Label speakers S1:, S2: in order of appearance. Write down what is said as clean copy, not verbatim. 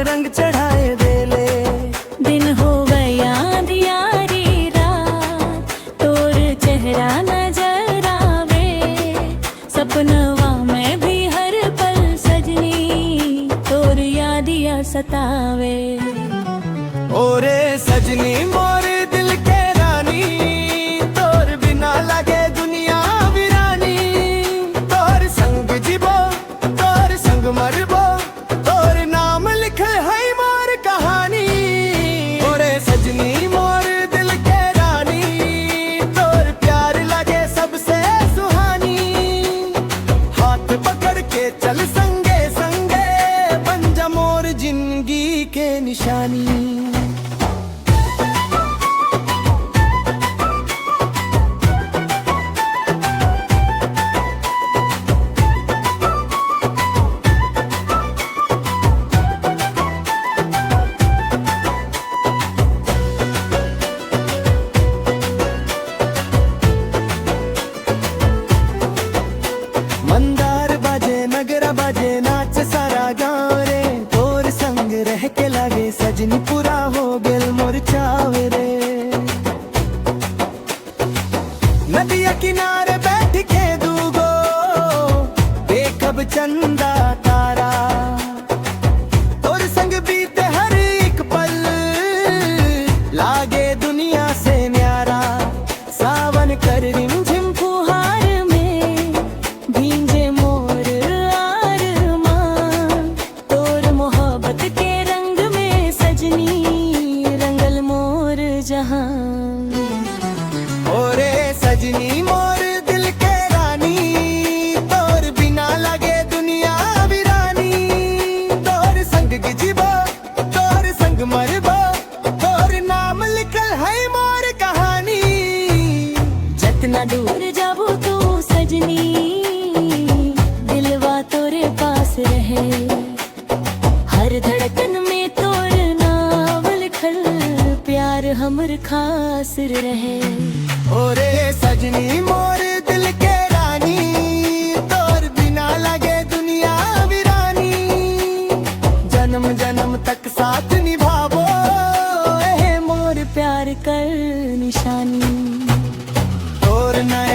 S1: रंग चढ़ाए देले।
S2: दिन हो गया दियारी रात, तोर चेहरा नजर आवे। सपनवा में भी हर पल सजनी, तोर यादिया सतावे।
S1: ओरे सजनी मोर दिल के रानी, तोर बिना लगे दुनिया वीरानी। तोर संग जीबो, तोर संग मरबो, तोर नाम लिखे है मोर कहानी। ओरे सजनी मोर दिल के रानी, तोर प्यार लगे सबसे सुहानी। हाथ पकड़ के चल संगे संगे, बन जा मोर जिंदगी के निशानी। मंदार बाजे नगरा बाजे नाच सारा गाँव रे। तोर संग रह के लागे सजनी पूरा हो गेल मोर चावे रे। नदिया किनारे बैठ के दूगो देखब चंदा तारा। तोर संग बीते हर एक पल, लागे दुनिया से न्यारा। सावन कर रिमझिम फुहार में, भींजे मोर आरमान। तोर मोहब्बत के रंग में सजनी, रंगल मोर जहां। ओरे सजनी मोर दिल के रानी, तोर बिना लगे दुनिया वीरानी। तोर संग जीबो, तोर संग मरबो, तोर नाम लिखल है मोर कहानी।
S2: जितना दूर जाबो तू सजनी, दिलवा तोरे पास रहे। हर धड़कन में तोर नाम लिखल, प्यार हमर खास रहे।
S1: ओरे सजनी मोर दिल के रानी, तोर बिना लगे दुनिया वीरानी। जन्म जन्म तक साथ निभावो, ए मोर प्यार कर निशानी। तोर नया